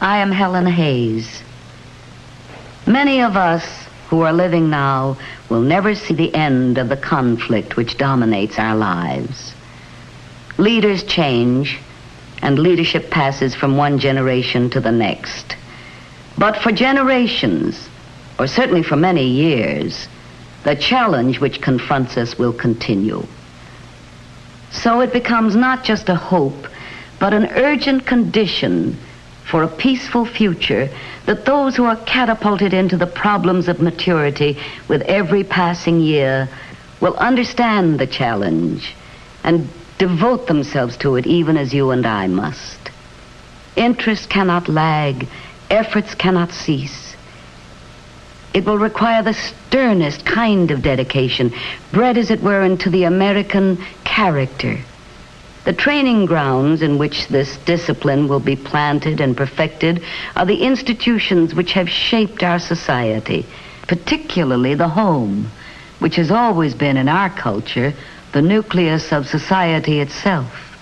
I am Helen Hayes. Many of us who are living now will never see the end of the conflict which dominates our lives. Leaders change, and leadership passes from one generation to the next. But for generations, or certainly for many years, the challenge which confronts us will continue. So it becomes not just a hope, but an urgent condition for a peaceful future that those who are catapulted into the problems of maturity with every passing year will understand the challenge and devote themselves to it even as you and I must. Interest cannot lag, efforts cannot cease. It will require the sternest kind of dedication, bred as it were into the American character. The training grounds in which this discipline will be planted and perfected are the institutions which have shaped our society, particularly the home, which has always been in our culture the nucleus of society itself.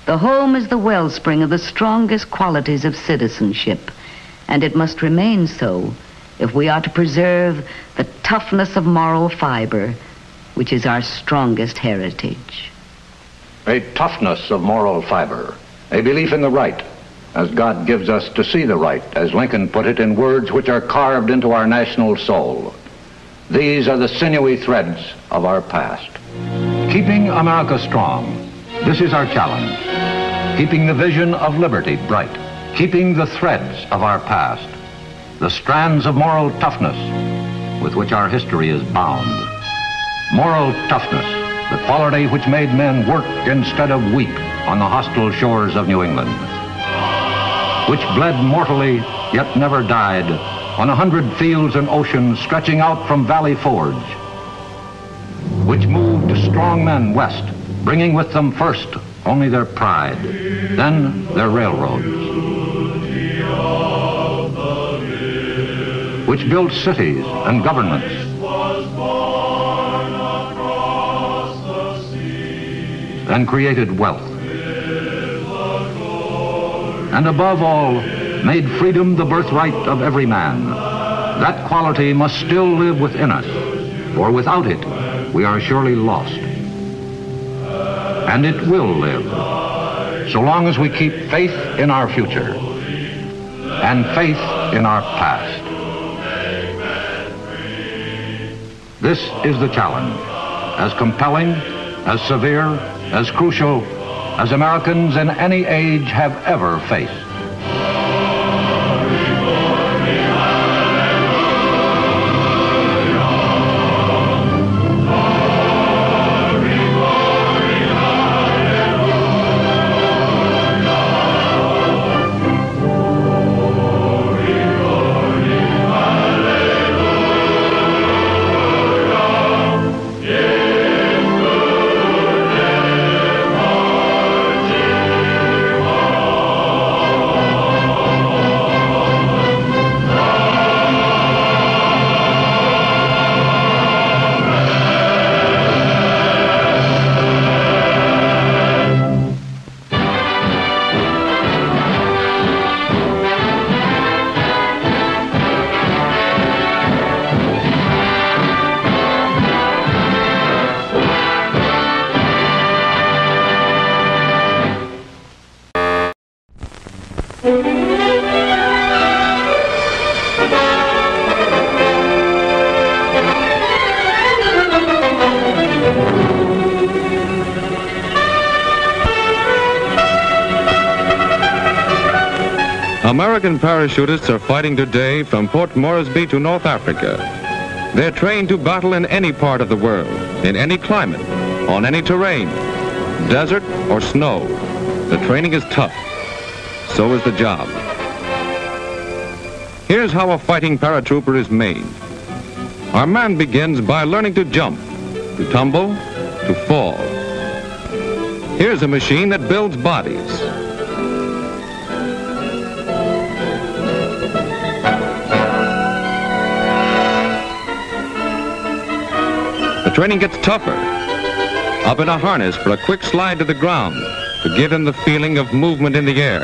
The home is the wellspring of the strongest qualities of citizenship, and it must remain so if we are to preserve the toughness of moral fiber, which is our strongest heritage. A toughness of moral fiber, a belief in the right, as God gives us to see the right, as Lincoln put it in words which are carved into our national soul. These are the sinewy threads of our past. Keeping America strong, this is our challenge. Keeping the vision of liberty bright, keeping the threads of our past, the strands of moral toughness with which our history is bound. Moral toughness, the quality which made men work instead of weep on the hostile shores of New England, which bled mortally yet never died on 100 fields and oceans stretching out from Valley Forge, which moved strong men west, bringing with them first only their pride, then their railroads, which built cities and governments, and created wealth, and above all, made freedom the birthright of every man. That quality must still live within us, for without it, we are surely lost. And it will live, so long as we keep faith in our future and faith in our past. This is the challenge, as compelling, as severe, as crucial as Americans in any age have ever faced. American parachutists are fighting today from Port Moresby to North Africa. They're trained to battle in any part of the world, in any climate, on any terrain, desert or snow. The training is tough. So is the job. Here's how a fighting paratrooper is made. Our man begins by learning to jump, to tumble, to fall. Here's a machine that builds bodies. The training gets tougher. Up in a harness for a quick slide to the ground to give him the feeling of movement in the air.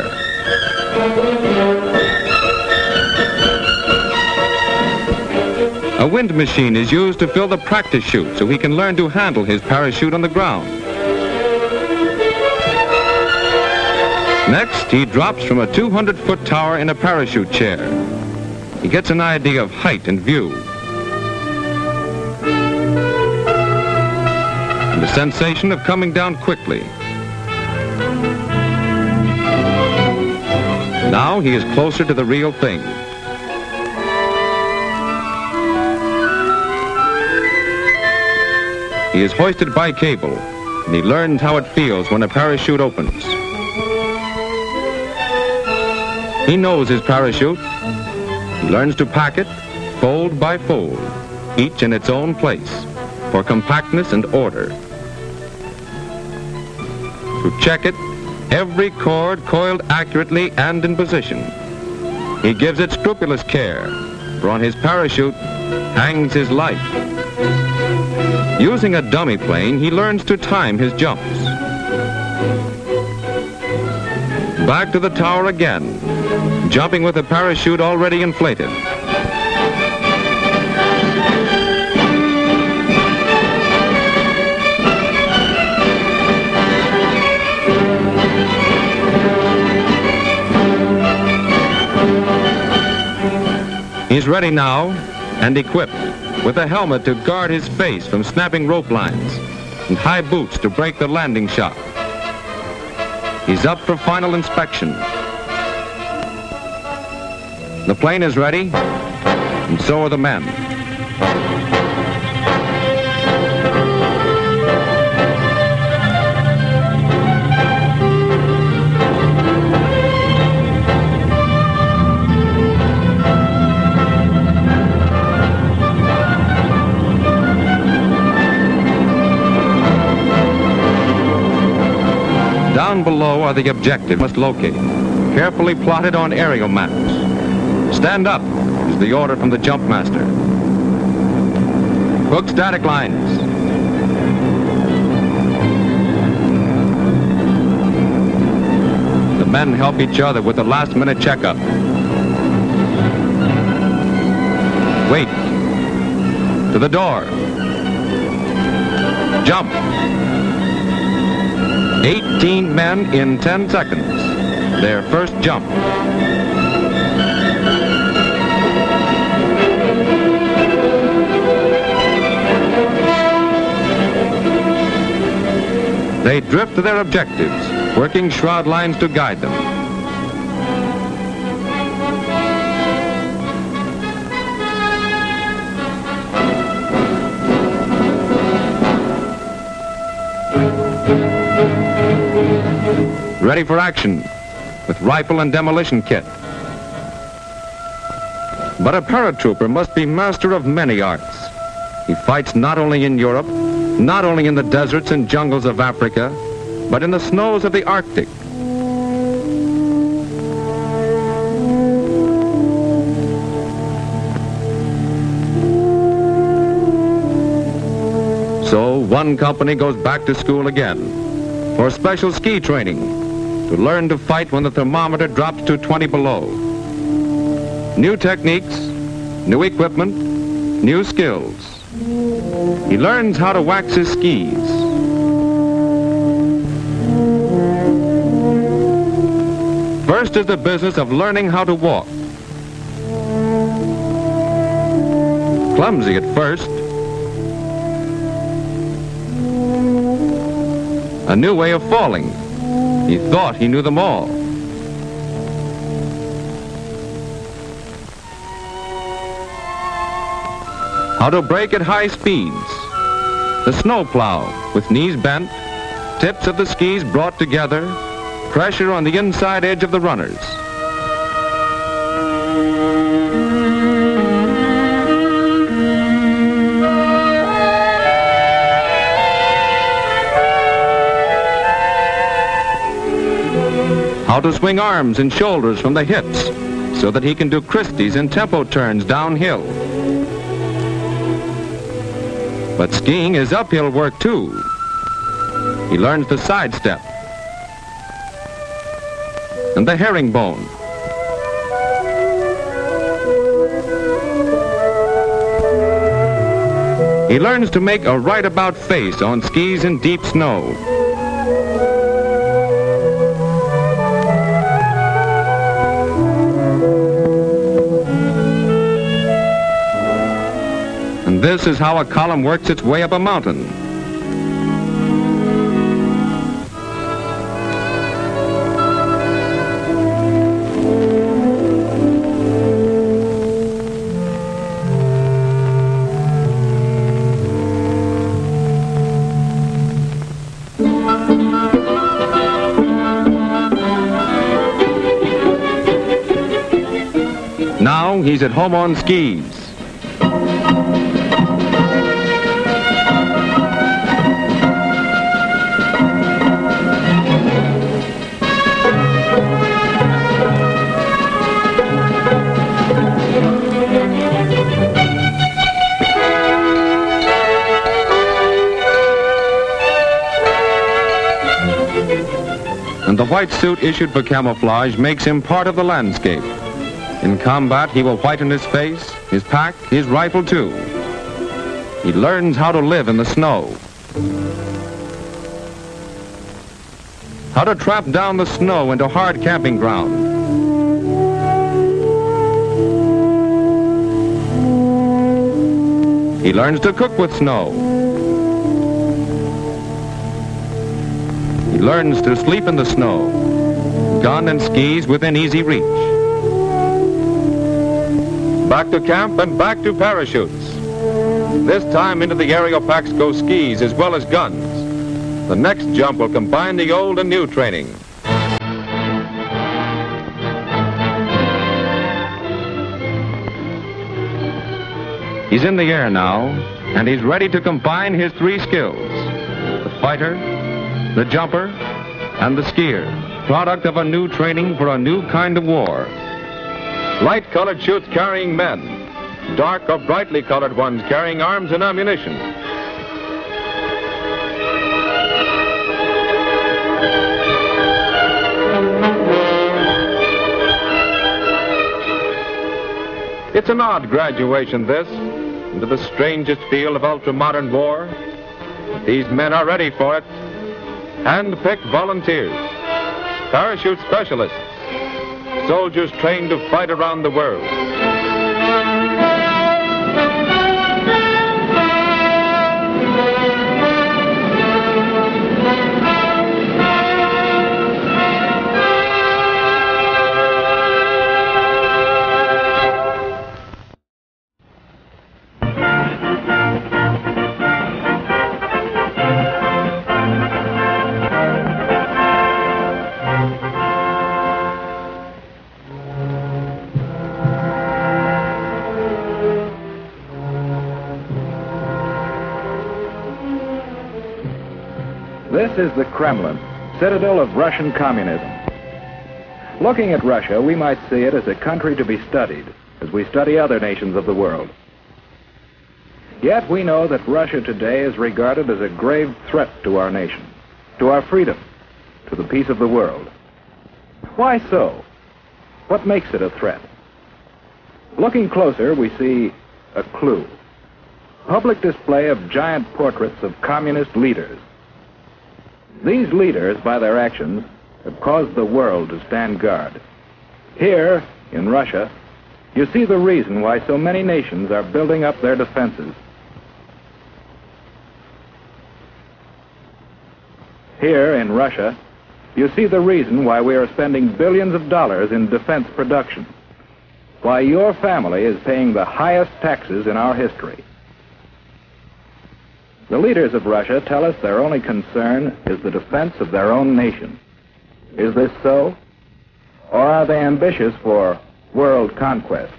A wind machine is used to fill the practice chute so he can learn to handle his parachute on the ground. Next, he drops from a 200-foot tower in a parachute chair. He gets an idea of height and view. And the sensation of coming down quickly. Now he is closer to the real thing. He is hoisted by cable, and he learns how it feels when a parachute opens. He knows his parachute. He learns to pack it fold by fold, each in its own place, for compactness and order. To check it, every cord coiled accurately and in position. He gives it scrupulous care, for on his parachute hangs his life. Using a dummy plane, he learns to time his jumps. Back to the tower again, jumping with the parachute already inflated. He's ready now and equipped, with a helmet to guard his face from snapping rope lines and high boots to break the landing shock. He's up for final inspection. The plane is ready, and so are the men. Down below are the objectives must locate, carefully plotted on aerial maps. Stand up is the order from the jump master. Hook static lines. The men help each other with the last-minute checkup. Wait. To the door. Jump. 18 men in 10 seconds. Their first jump. They drift to their objectives, working shroud lines to guide them. Ready for action with rifle and demolition kit. But a paratrooper must be master of many arts. He fights not only in Europe, not only in the deserts and jungles of Africa, but in the snows of the Arctic. So one company goes back to school again for special ski training, to learn to fight when the thermometer drops to 20 below. New techniques, new equipment, new skills. He learns how to wax his skis. First is the business of learning how to walk. Clumsy at first. A new way of falling. He thought he knew them all. How to brake at high speeds. The snow plow with knees bent, tips of the skis brought together, pressure on the inside edge of the runners. How to swing arms and shoulders from the hips so that he can do Christies and tempo turns downhill. But skiing is uphill work too. He learns the sidestep and the herringbone He learns to make a right-about face on skis in deep snow. And this is how a column works its way up a mountain. Now he's at home on skis. And the white suit issued for camouflage makes him part of the landscape. In combat, he will whiten his face, his pack, his rifle too. He learns how to live in the snow. How to tramp down the snow into hard camping ground. He learns to cook with snow. He learns to sleep in the snow, gun and skis within easy reach. Back to camp and back to parachutes. This time into the aerial packs go skis as well as guns. The next jump will combine the old and new training. He's in the air now, and he's ready to combine his three skills: the fighter, the jumper, and the skier, product of a new training for a new kind of war. Light-colored chutes carrying men, dark or brightly colored ones carrying arms and ammunition. It's an odd graduation, this, into the strangest field of ultra-modern war. These men are ready for it. Hand-picked volunteers, parachute specialists, soldiers trained to fight around the world. This is the Kremlin, citadel of Russian communism. Looking at Russia, we might see it as a country to be studied, as we study other nations of the world. Yet we know that Russia today is regarded as a grave threat to our nation, to our freedom, to the peace of the world. Why so? What makes it a threat? Looking closer, we see a clue. Public display of giant portraits of communist leaders. These leaders, by their actions, have caused the world to stand guard. Here, in Russia, you see the reason why so many nations are building up their defenses. Here, in Russia, you see the reason why we are spending billions of dollars in defense production. Why your family is paying the highest taxes in our history. The leaders of Russia tell us their only concern is the defense of their own nation. Is this so? Or are they ambitious for world conquest?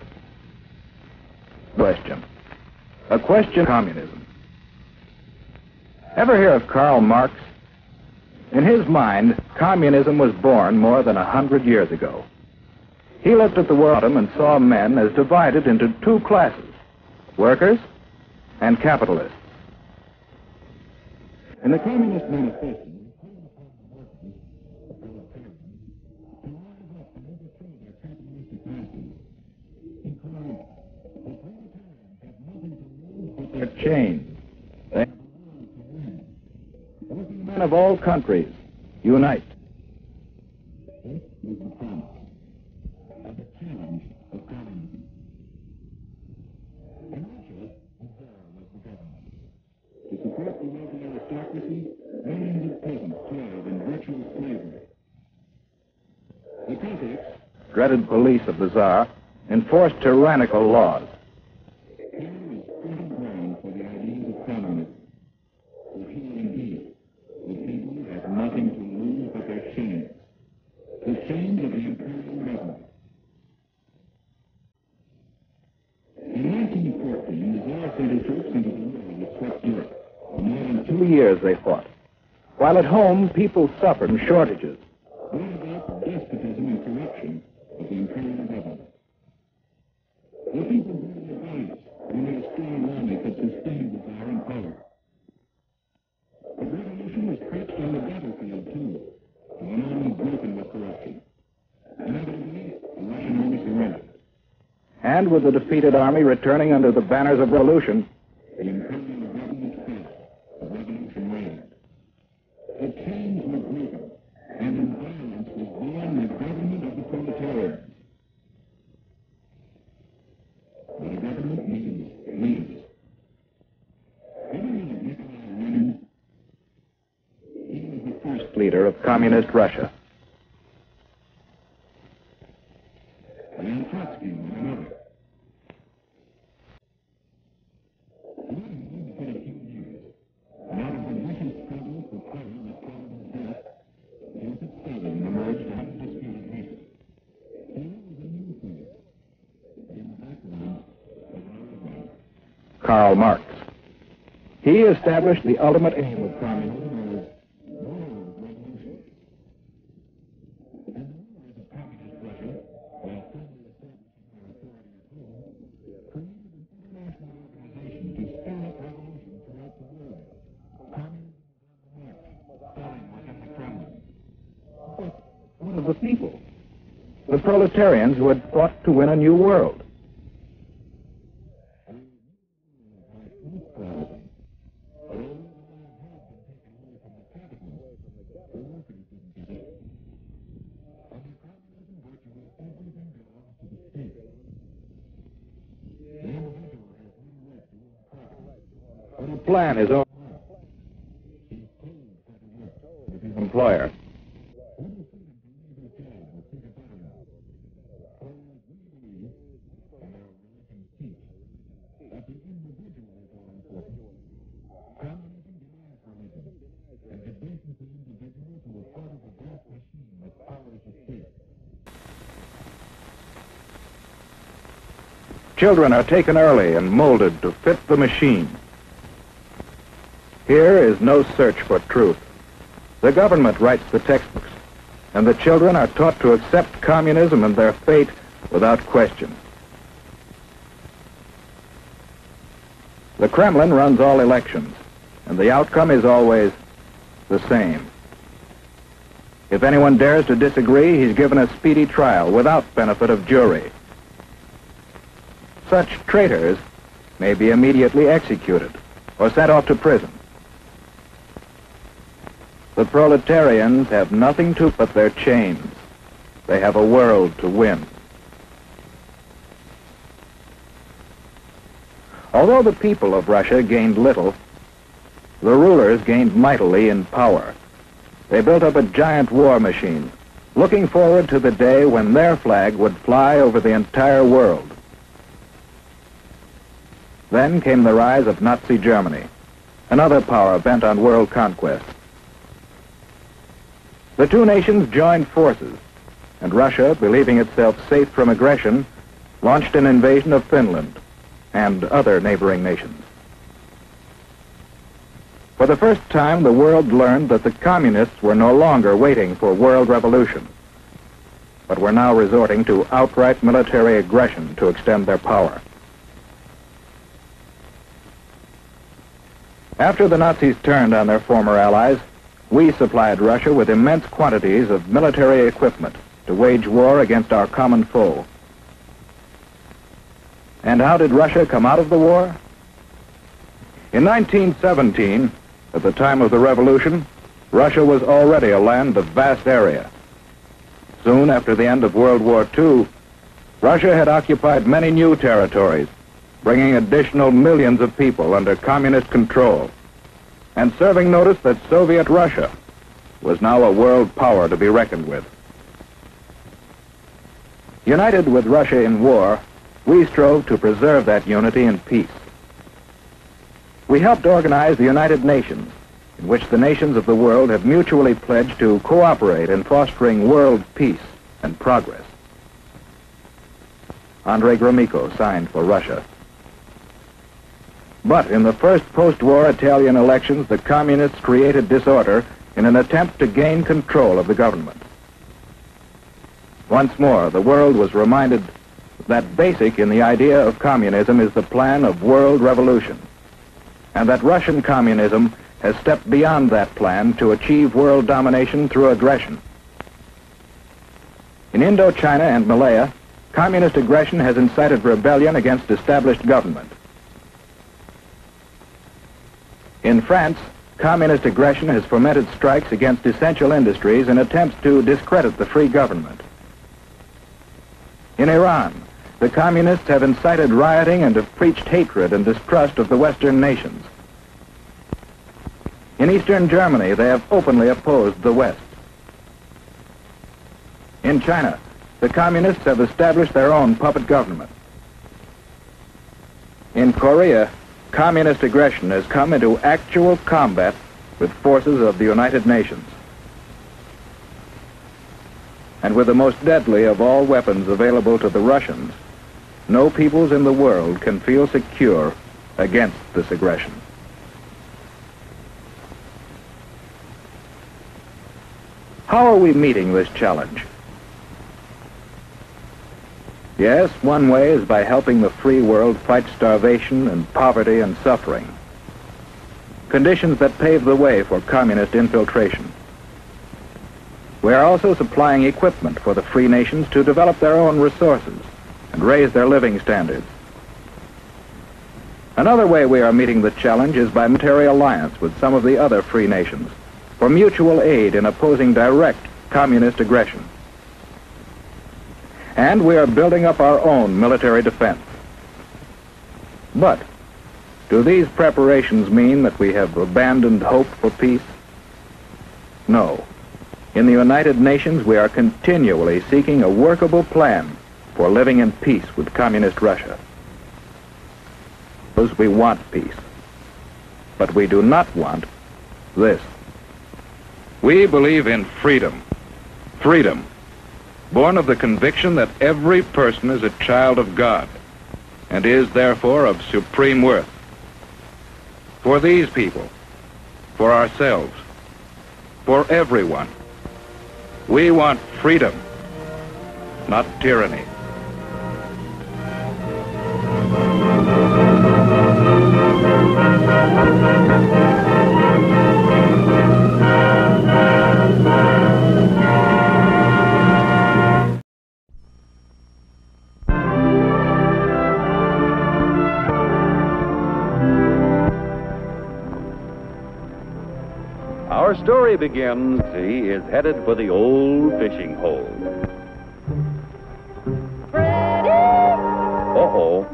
Question. A question of communism. Ever hear of Karl Marx? In his mind, communism was born more than 100 years ago. He looked at the world and saw men as divided into two classes, workers and capitalists. In the Communist Manifesto, change. of all countries, unite. This is the promise of the challenge of communism. In Russia, the Tsar was the government. To support the wealthy aristocracy, millions of peasants toiled in virtual slavery. The Cossacks, dreaded police of the Tsar, enforced tyrannical laws. Here is fertile ground for the ideas of communism. For here indeed, the people have nothing to lose but their shames. The shames of the imperial government. In 1914, the Tsar sent his troops into the war that swept Europe. For more than 2 years they fought. While at home, people suffered from shortages. What about the despotism and corruption of the imperial government? The people grew their bodies only a strong army could sustain the Tsar in power. The revolution was preached on the battlefield, too, to an army broken with corruption. Inevitably, the Russian army surrendered. And with the defeated army returning under the banners of revolution, the imperial government fell. The revolution reigned. The chains were broken, and in violence was born the government of the proletarians. But a government needs leaders. Everyone of Nikolai Lenin, he was the first leader of communist Russia. And Trotsky was another. Lenin lived but a few years, and out of the vicious struggle for power that followed his death, Joseph Stalin emerged undisputed leader. Here was a new figure. In the background, Karl Marx. He established the ultimate aim of communism as world revolution. And the rulers of communist Russia, while firmly establishing their authority at home, created an international organization to stir up revolution throughout the world. Communism was on the march, starting within the Kremlin. But what of the people? The proletarians who had fought to win a new world. The plan is over. His employer. Children are taken early and molded to fit the machine. Here is no search for truth. The government writes the textbooks, and the children are taught to accept communism and their fate without question. The Kremlin runs all elections, and the outcome is always the same. If anyone dares to disagree, he's given a speedy trial without benefit of jury. Such traitors may be immediately executed or sent off to prison. The proletarians have nothing to but their chains. They have a world to win. Although the people of Russia gained little, the rulers gained mightily in power. They built up a giant war machine, looking forward to the day when their flag would fly over the entire world. Then came the rise of Nazi Germany, another power bent on world conquest. The two nations joined forces, and Russia, believing itself safe from aggression, launched an invasion of Finland and other neighboring nations. For the first time, the world learned that the communists were no longer waiting for world revolution, but were now resorting to outright military aggression to extend their power. After the Nazis turned on their former allies, we supplied Russia with immense quantities of military equipment to wage war against our common foe. And how did Russia come out of the war? In 1917, at the time of the revolution, Russia was already a land of vast area. Soon after the end of World War II, Russia had occupied many new territories, bringing additional millions of people under communist control, and serving notice that Soviet Russia was now a world power to be reckoned with. United with Russia in war, we strove to preserve that unity in peace. We helped organize the United Nations, in which the nations of the world have mutually pledged to cooperate in fostering world peace and progress. Andrei Gromyko signed for Russia. But in the first post-war Italian elections, the communists created disorder in an attempt to gain control of the government. Once more, the world was reminded that basic in the idea of communism is the plan of world revolution, and that Russian communism has stepped beyond that plan to achieve world domination through aggression. In Indochina and Malaya, communist aggression has incited rebellion against established government. In France, communist aggression has fomented strikes against essential industries in attempts to discredit the free government. In Iran, the communists have incited rioting and have preached hatred and distrust of the Western nations. In Eastern Germany, they have openly opposed the West. In China, the communists have established their own puppet government. In Korea, communist aggression has come into actual combat with forces of the United Nations. And with the most deadly of all weapons available to the Russians, no peoples in the world can feel secure against this aggression. How are we meeting this challenge? Yes, one way is by helping the free world fight starvation and poverty and suffering, conditions that pave the way for communist infiltration. We are also supplying equipment for the free nations to develop their own resources and raise their living standards. Another way we are meeting the challenge is by military alliance with some of the other free nations for mutual aid in opposing direct communist aggression. And we are building up our own military defense. But do these preparations mean that we have abandoned hope for peace? No. In the United Nations, we are continually seeking a workable plan for living in peace with communist Russia. Because we want peace. But we do not want this. We believe in freedom. Freedom, born of the conviction that every person is a child of God and is therefore of supreme worth. For these people, for ourselves, for everyone, we want freedom, not tyranny. Our story begins. He is headed for the old fishing hole. Uh-oh.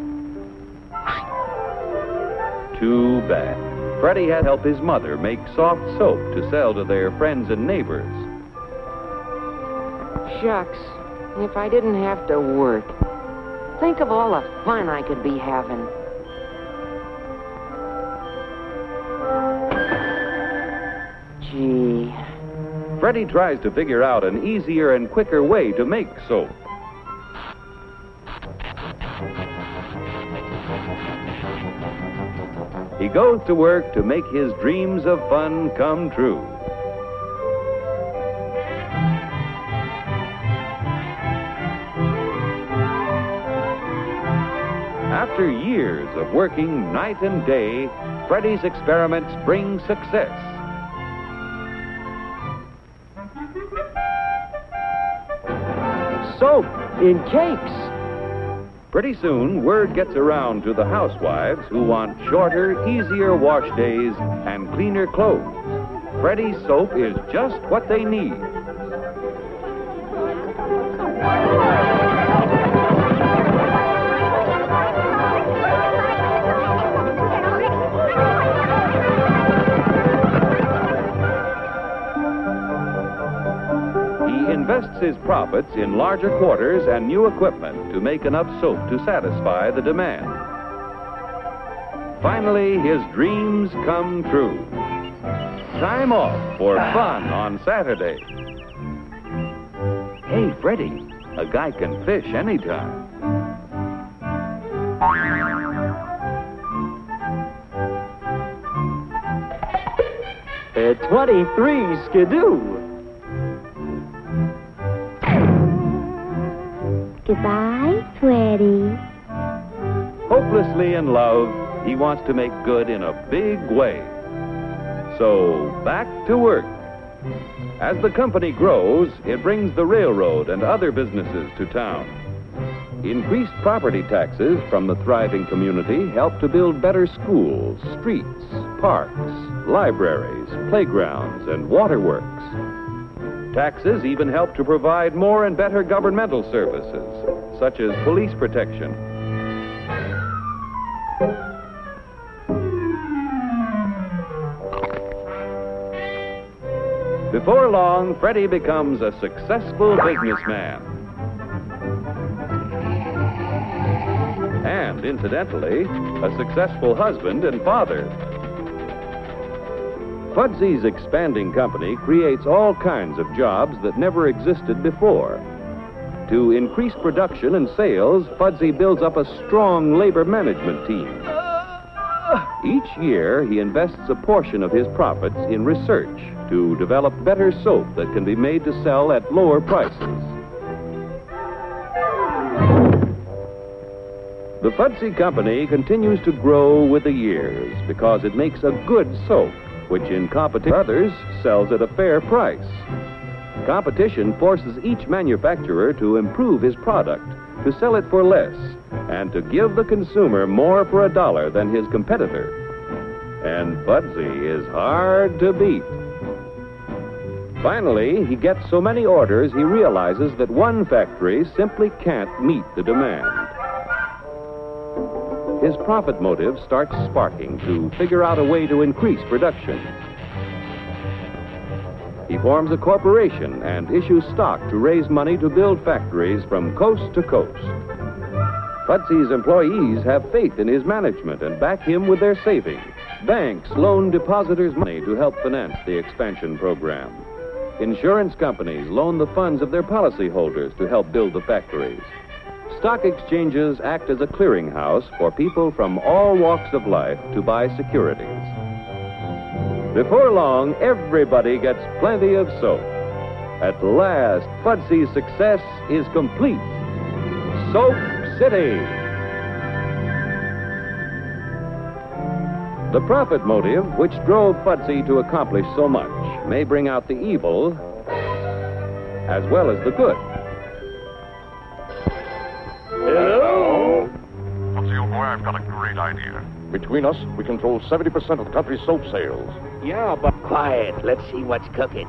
Too bad. Freddie had helped his mother make soft soap to sell to their friends and neighbors. Shucks, if I didn't have to work. Think of all the fun I could be having. Gee. Freddie tries to figure out an easier and quicker way to make soap. He goes to work to make his dreams of fun come true. After years of working night and day, Freddie's experiments bring success. Soap in cakes. Pretty soon, word gets around to the housewives who want shorter, easier wash days and cleaner clothes. Freddy's soap is just what they need. He invests his profits in larger quarters and new equipment to make enough soap to satisfy the demand. Finally, his dreams come true. Time off for fun on Saturday. Hey, Freddy, a guy can fish anytime. At 23 skidoo. Goodbye, Freddy. Hopelessly in love, he wants to make good in a big way. So, back to work. As the company grows, it brings the railroad and other businesses to town. Increased property taxes from the thriving community help to build better schools, streets, parks, libraries, playgrounds, and waterworks. Taxes even help to provide more and better governmental services, such as police protection. Before long, Freddy becomes a successful businessman. And, incidentally, a successful husband and father. Fudsy's expanding company creates all kinds of jobs that never existed before. To increase production and sales, Fudsy builds up a strong labor management team. Each year, he invests a portion of his profits in research to develop better soap that can be made to sell at lower prices. The Fudsy Company continues to grow with the years because it makes a good soap, which in competition with others sells at a fair price. Competition forces each manufacturer to improve his product, to sell it for less, and to give the consumer more for a dollar than his competitor. And Fudsy is hard to beat. Finally, he gets so many orders he realizes that one factory simply can't meet the demand. His profit motive starts sparking to figure out a way to increase production. He forms a corporation and issues stock to raise money to build factories from coast to coast. Fudsy's employees have faith in his management and back him with their savings. Banks loan depositors money to help finance the expansion program. Insurance companies loan the funds of their policyholders to help build the factories. Stock exchanges act as a clearinghouse for people from all walks of life to buy securities. Before long, everybody gets plenty of soap. At last, Fudsy's success is complete. Soap City. The profit motive, which drove Fudsy to accomplish so much, may bring out the evil as well as the good. Hello? Fudsy, old boy, I've got a great idea. Between us, we control 70% of the country's soap sales. Yeah, but quiet. Let's see what's cooking.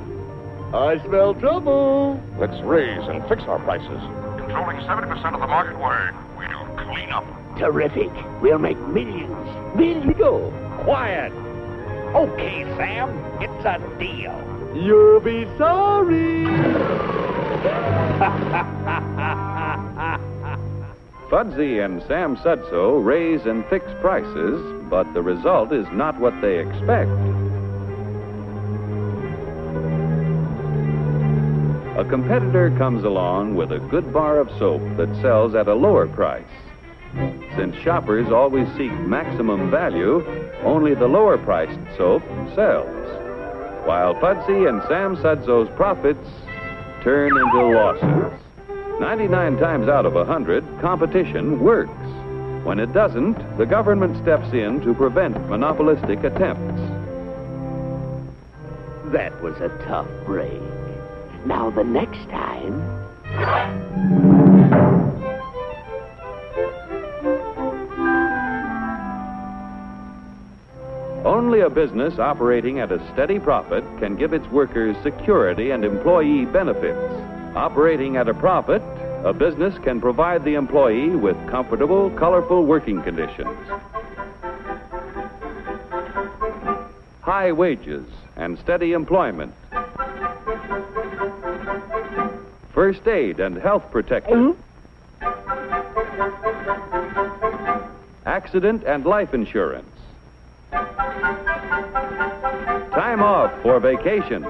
I smell trouble. Let's raise and fix our prices. Controlling 70% of the market where we'll clean up. Terrific. We'll make millions. Millions. Go. Quiet. Okay, Sam, it's a deal. You'll be sorry. Fudsy and Sam Sudso raise and fix prices, but the result is not what they expect. A competitor comes along with a good bar of soap that sells at a lower price. Since shoppers always seek maximum value, only the lower priced soap sells, while Fudsy and Sam Sudso's profits turn into losses. 99 times out of 100, competition works. When it doesn't, the government steps in to prevent monopolistic attempts. That was a tough break. Now the next time... Only a business operating at a steady profit can give its workers security and employee benefits. Operating at a profit, a business can provide the employee with comfortable, colorful working conditions. High wages and steady employment. First aid and health protection. Accident and life insurance. Time off for vacations.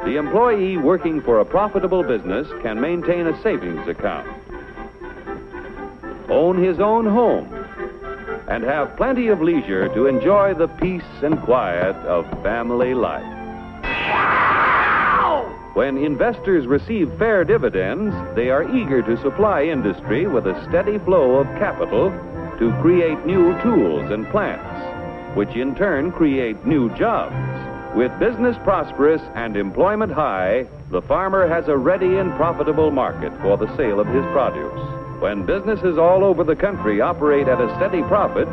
The employee working for a profitable business can maintain a savings account, own his own home, and have plenty of leisure to enjoy the peace and quiet of family life. When investors receive fair dividends, they are eager to supply industry with a steady flow of capital to create new tools and plants, which in turn create new jobs. With business prosperous and employment high, the farmer has a ready and profitable market for the sale of his produce. When businesses all over the country operate at a steady profit,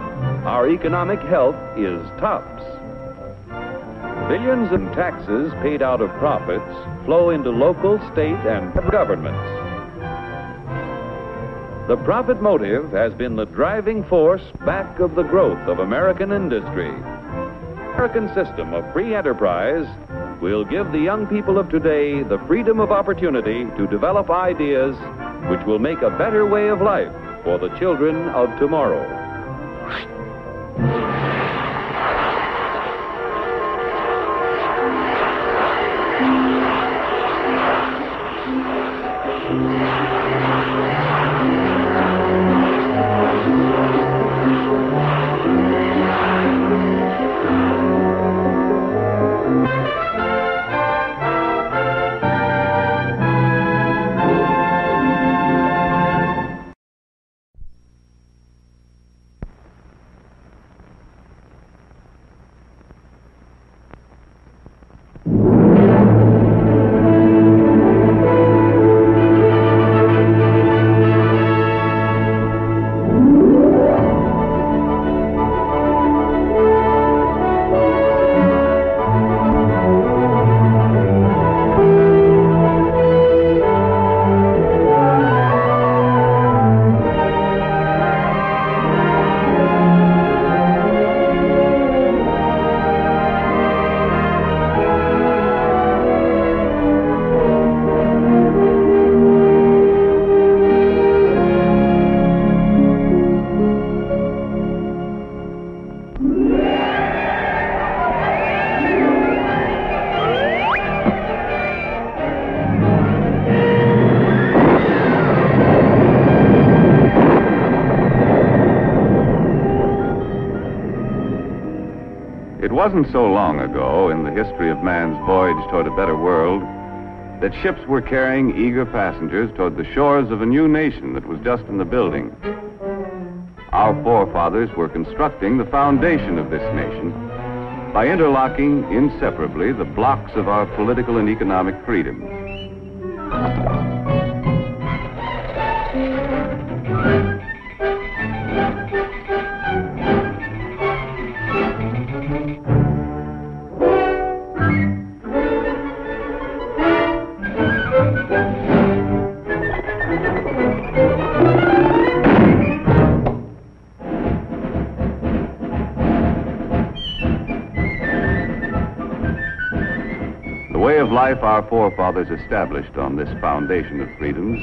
our economic health is tops. Billions in taxes paid out of profits flow into local, state, and governments. The profit motive has been the driving force back of the growth of American industry. The American system of free enterprise will give the young people of today the freedom of opportunity to develop ideas which will make a better way of life for the children of tomorrow. It wasn't so long ago in the history of man's voyage toward a better world that ships were carrying eager passengers toward the shores of a new nation that was just in the building. Our forefathers were constructing the foundation of this nation by interlocking inseparably the blocks of our political and economic freedoms. Life our forefathers established on this foundation of freedoms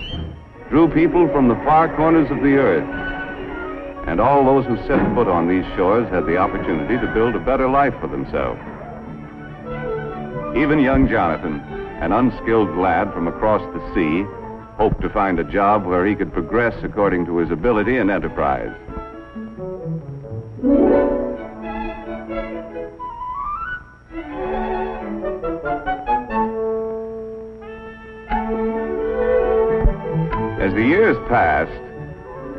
drew people from the far corners of the earth, and all those who set foot on these shores had the opportunity to build a better life for themselves. Even young Jonathan, an unskilled lad from across the sea, hoped to find a job where he could progress according to his ability and enterprise. As the years passed,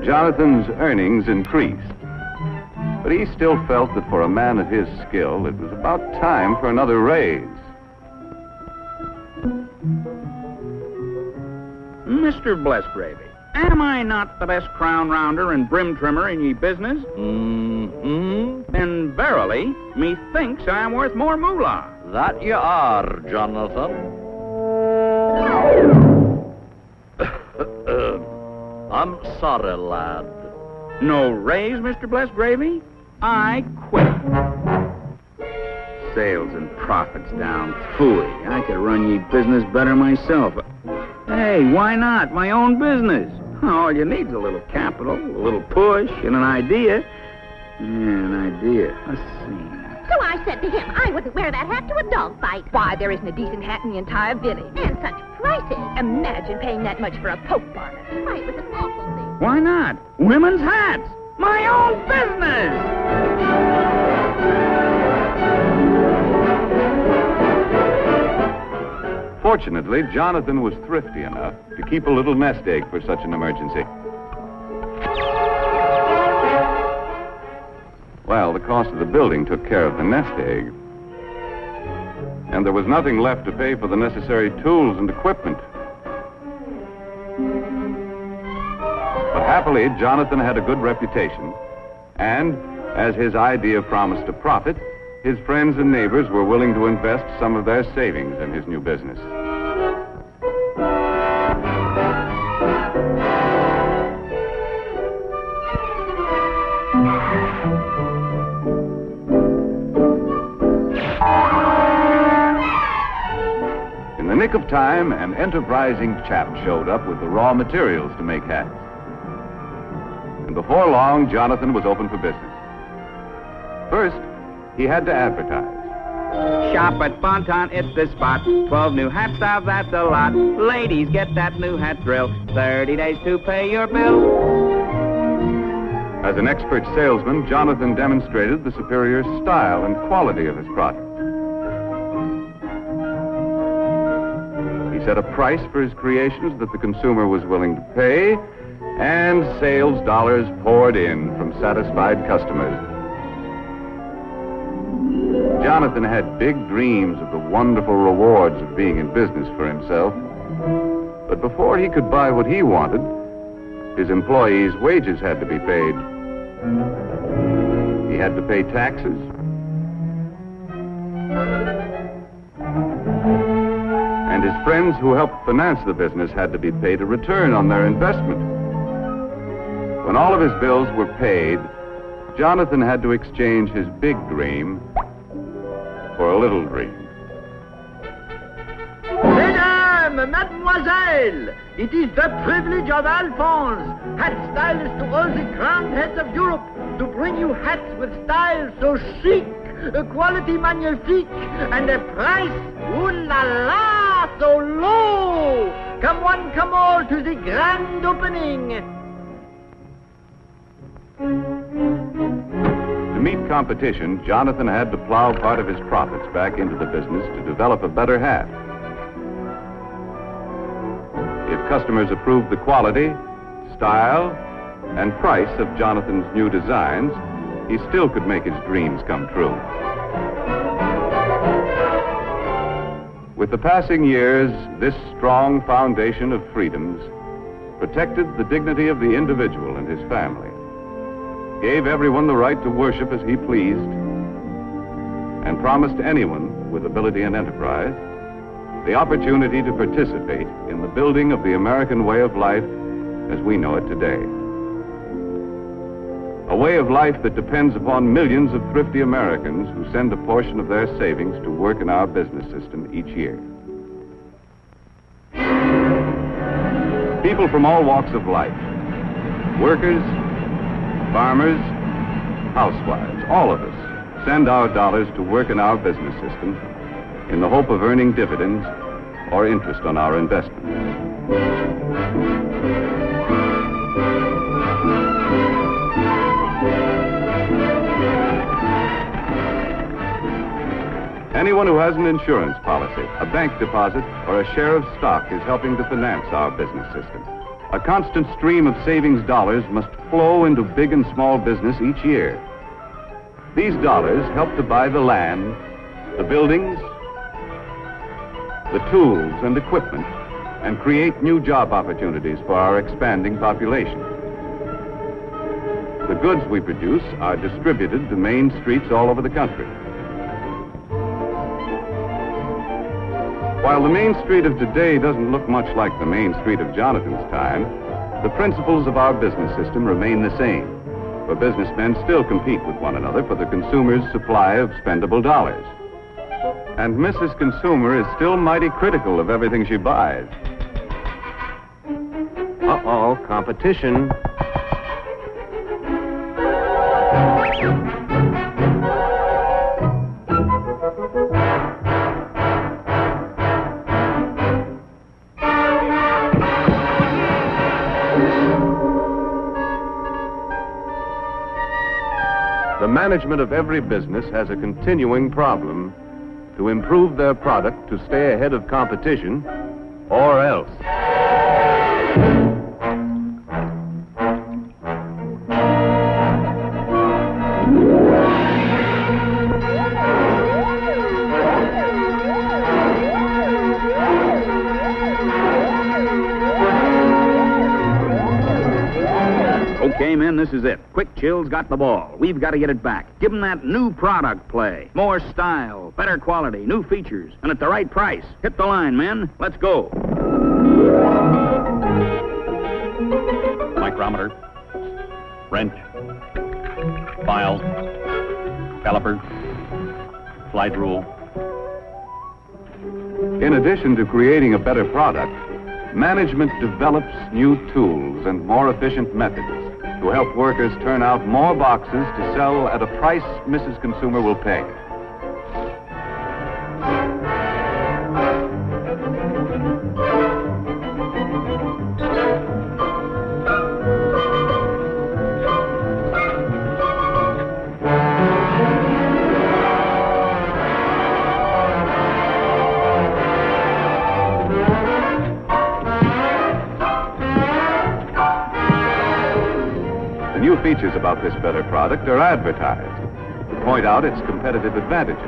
Jonathan's earnings increased, but he still felt that for a man of his skill, it was about time for another raise. Mr. Blessgravy, Am I not the best crown rounder and brim trimmer in ye business? Mm-hmm. Then verily, methinks I am worth more moolah. That you are, Jonathan. I'm sorry, lad. No raise, Mr. Bless Gravy? I quit. Sales and profits down. Phooey, I could run ye business better myself. Hey, why not? My own business. All you need's a little capital, a little push, and an idea. Yeah, an idea. Let's see. So I said to him, I wouldn't wear that hat to a dog fight. Why, there isn't a decent hat in the entire village. And such prices. Imagine paying that much for a poke bonnet. Why, it was an awful thing. Why not? Women's hats. My own business. Fortunately, Jonathan was thrifty enough to keep a little nest egg for such an emergency. Well, the cost of the building took care of the nest egg. And there was nothing left to pay for the necessary tools and equipment. But happily, Jonathan had a good reputation. And, as his idea promised a profit, his friends and neighbors were willing to invest some of their savings in his new business. In the nick of time, an enterprising chap showed up with the raw materials to make hats. And before long, Jonathan was open for business. First, he had to advertise. Shop at Bonton, it's the spot. 12 new hat styles, that's a lot. Ladies, get that new hat drill. 30 days to pay your bill. As an expert salesman, Jonathan demonstrated the superior style and quality of his product. He set a price for his creations that the consumer was willing to pay, and sales dollars poured in from satisfied customers. Jonathan had big dreams of the wonderful rewards of being in business for himself. But before he could buy what he wanted, his employees' wages had to be paid. He had to pay taxes. And his friends who helped finance the business had to be paid a return on their investment. When all of his bills were paid, Jonathan had to exchange his big dream for a little dream. Mesdames, mademoiselles, it is the privilege of Alphonse, hat stylist to all the grand heads of Europe, to bring you hats with style so chic, a quality magnifique, and a price, ooh la la, so low. Come one, come all to the grand opening. To meet competition, Jonathan had to plow part of his profits back into the business to develop a better hat. If customers approved the quality, style, and price of Jonathan's new designs, he still could make his dreams come true. With the passing years, this strong foundation of freedoms protected the dignity of the individual and his family, gave everyone the right to worship as he pleased, and promised anyone with ability and enterprise the opportunity to participate in the building of the American way of life as we know it today. A way of life that depends upon millions of thrifty Americans who send a portion of their savings to work in our business system each year. People from all walks of life, workers, farmers, housewives, all of us send our dollars to work in our business system in the hope of earning dividends or interest on our investments. Anyone who has an insurance policy, a bank deposit, or a share of stock is helping to finance our business system. A constant stream of savings dollars must flow into big and small business each year. These dollars help to buy the land, the buildings, the tools and equipment, and create new job opportunities for our expanding population. The goods we produce are distributed to main streets all over the country. While the Main Street of today doesn't look much like the Main Street of Jonathan's time, the principles of our business system remain the same. For businessmen still compete with one another for the consumer's supply of spendable dollars. And Mrs. Consumer is still mighty critical of everything she buys. Uh-oh, competition. The management of every business has a continuing problem to improve their product to stay ahead of competition, or else. Okay, men, this is it. Quick Chill's got the ball. We've got to get it back. Give them that new product play. More style, better quality, new features, and at the right price. Hit the line, men. Let's go. Micrometer, wrench, file, caliper, slide rule. In addition to creating a better product, management develops new tools and more efficient methods to help workers turn out more boxes to sell at a price Mrs. Consumer will pay. The new features about this better product are advertised to point out its competitive advantages.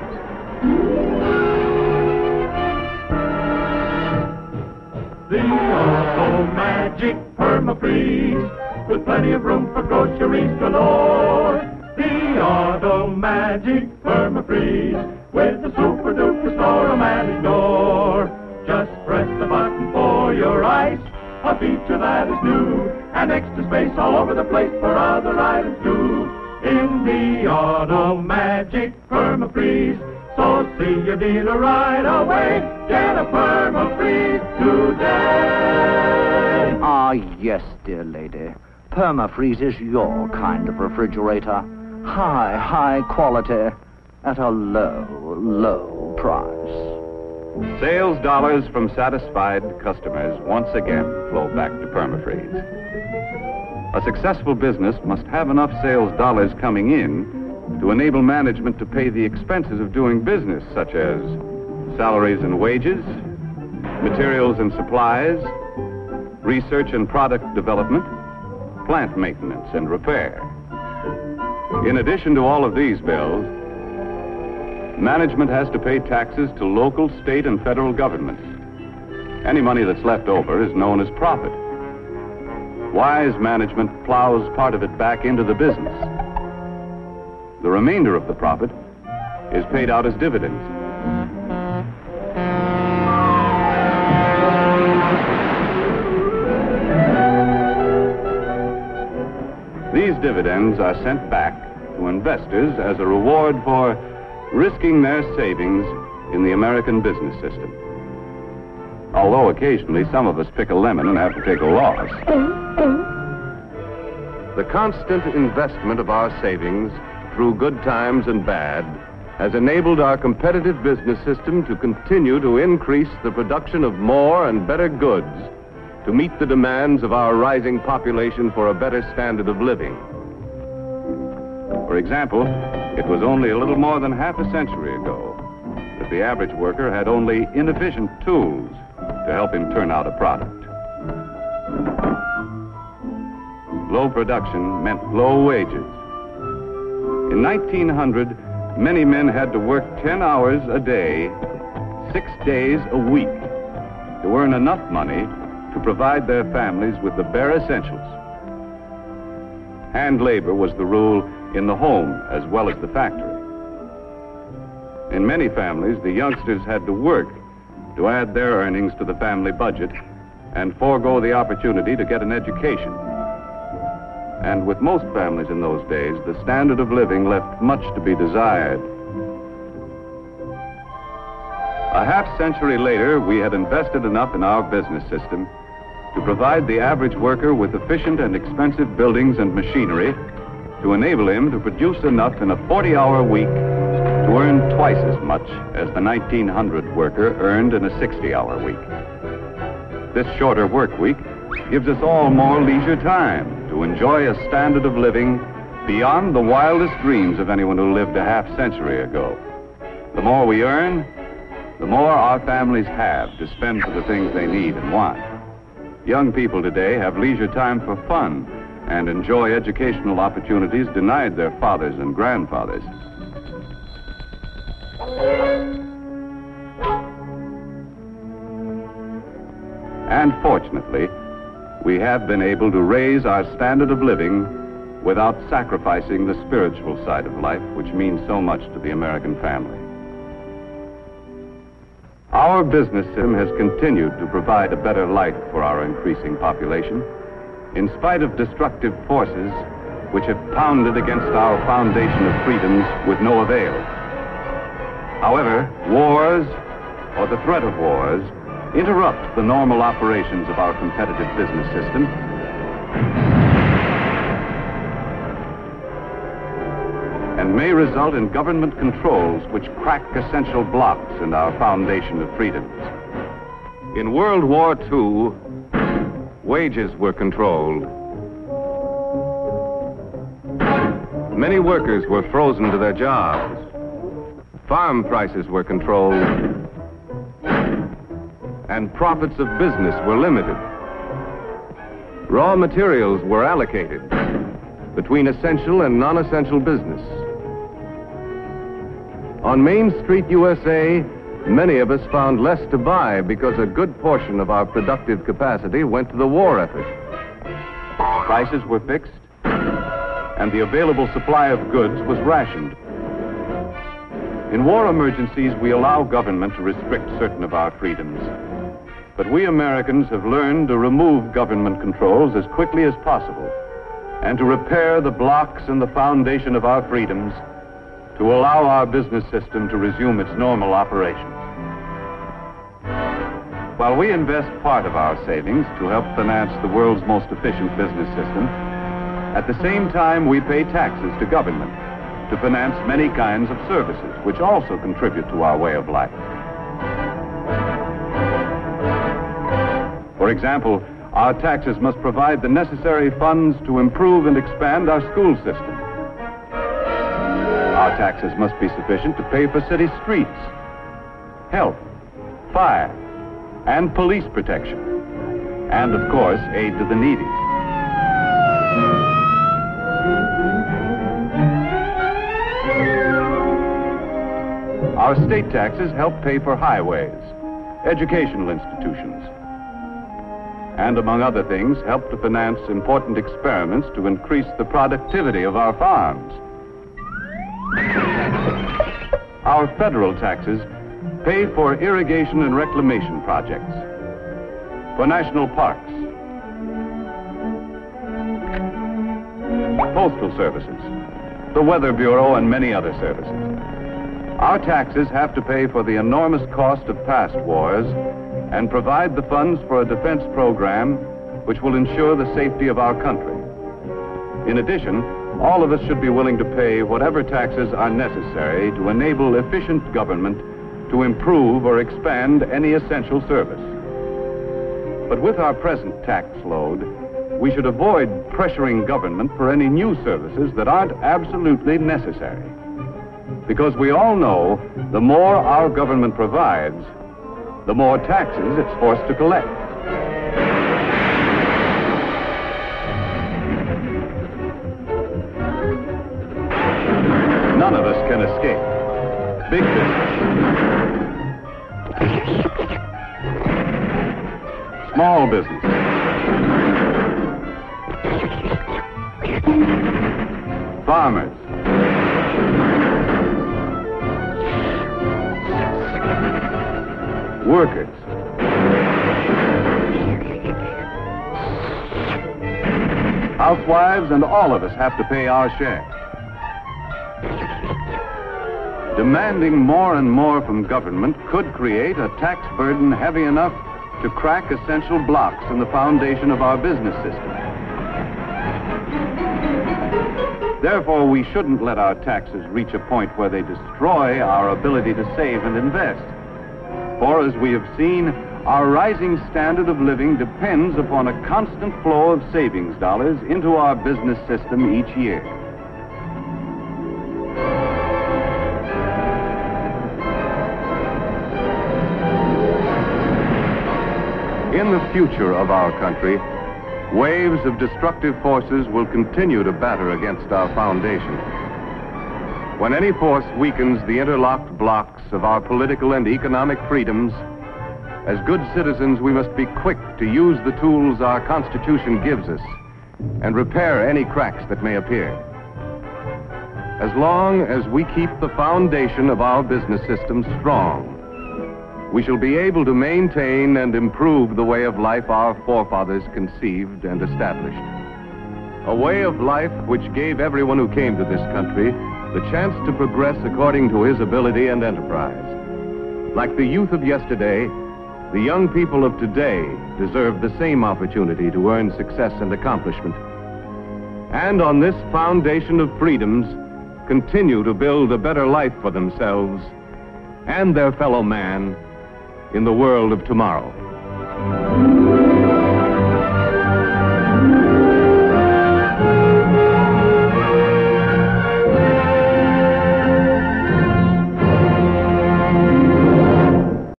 The Auto Magic Perma-Freeze, with plenty of room for groceries galore. The Auto Magic Perma-Freeze, with the super duper store-o-matic door. Just press the button for your ice, a feature that is new, and extra space all over the place for other items too. In the Auto Magic Perma-Freeze, so see your dealer right away. Get a Perma-Freeze today. Ah, yes, dear lady. Perma-Freeze is your kind of refrigerator. High quality at a low price. Sales dollars from satisfied customers once again flow back to Perma-Freeze. A successful business must have enough sales dollars coming in to enable management to pay the expenses of doing business, such as salaries and wages, materials and supplies, research and product development, plant maintenance and repair. In addition to all of these bills, management has to pay taxes to local, state, and federal governments. Any money that's left over is known as profit. Wise management plows part of it back into the business. The remainder of the profit is paid out as dividends. These dividends are sent back to investors as a reward for risking their savings in the American business system. Although occasionally some of us pick a lemon and have to take a loss. The constant investment of our savings through good times and bad has enabled our competitive business system to continue to increase the production of more and better goods to meet the demands of our rising population for a better standard of living. For example, it was only a little more than half a century ago that the average worker had only inefficient tools to help him turn out a product. Low production meant low wages. In 1900, many men had to work 10 hours a day, 6 days a week, to to earn enough money to provide their families with the bare essentials. Hand labor was the rule in the home as well as the factory. In many families, the youngsters had to work to add their earnings to the family budget and forego the opportunity to get an education. And with most families in those days, the standard of living left much to be desired. A half-century later, we had invested enough in our business system to provide the average worker with efficient and expensive buildings and machinery to enable him to produce enough in a 40-hour week to earn twice as much as the 1900 worker earned in a 60-hour week. This shorter work week gives us all more leisure time to enjoy a standard of living beyond the wildest dreams of anyone who lived a half-century ago. The more we earn, the more our families have to spend for the things they need and want. Young people today have leisure time for fun and enjoy educational opportunities denied their fathers and grandfathers. And fortunately, we have been able to raise our standard of living without sacrificing the spiritual side of life, which means so much to the American family. Our business system has continued to provide a better life for our increasing population, in spite of destructive forces which have pounded against our foundation of freedoms with no avail. However, wars, or the threat of wars, interrupt the normal operations of our competitive business system and may result in government controls which crack essential blocks in our foundation of freedoms. In World War II, wages were controlled. Many workers were frozen to their jobs. Farm prices were controlled, and profits of business were limited. Raw materials were allocated between essential and non-essential business. On Main Street, USA, many of us found less to buy because a good portion of our productive capacity went to the war effort. Prices were fixed, and the available supply of goods was rationed. In war emergencies, we allow government to restrict certain of our freedoms. But we Americans have learned to remove government controls as quickly as possible and to repair the blocks in the foundation of our freedoms to allow our business system to resume its normal operations. While we invest part of our savings to help finance the world's most efficient business system, at the same time we pay taxes to government to finance many kinds of services which also contribute to our way of life. For example, our taxes must provide the necessary funds to improve and expand our school system. Our taxes must be sufficient to pay for city streets, health, fire, and police protection, and of course, aid to the needy. Our state taxes help pay for highways, educational institutions, and among other things, help to finance important experiments to increase the productivity of our farms. Our federal taxes pay for irrigation and reclamation projects, for national parks, postal services, the Weather Bureau, and many other services. Our taxes have to pay for the enormous cost of past wars and provide the funds for a defense program which will ensure the safety of our country. In addition, all of us should be willing to pay whatever taxes are necessary to enable efficient government to improve or expand any essential service. But with our present tax load, we should avoid pressuring government for any new services that aren't absolutely necessary. Because we all know the more our government provides, the more taxes it's forced to collect. None of us can escape. Big business, Farmers. Workers. Housewives and all of us have to pay our share. Demanding more and more from government could create a tax burden heavy enough to crack essential blocks in the foundation of our business system. Therefore, we shouldn't let our taxes reach a point where they destroy our ability to save and invest. For as we have seen, our rising standard of living depends upon a constant flow of savings dollars into our business system each year. In the future of our country, waves of destructive forces will continue to batter against our foundation. When any force weakens the interlocked blocks of our political and economic freedoms, as good citizens, we must be quick to use the tools our Constitution gives us and repair any cracks that may appear. As long as we keep the foundation of our business system strong, we shall be able to maintain and improve the way of life our forefathers conceived and established. A way of life which gave everyone who came to this country the chance to progress according to his ability and enterprise. Like the youth of yesterday, the young people of today deserve the same opportunity to earn success and accomplishment. And on this foundation of freedoms, continue to build a better life for themselves and their fellow man in the world of tomorrow.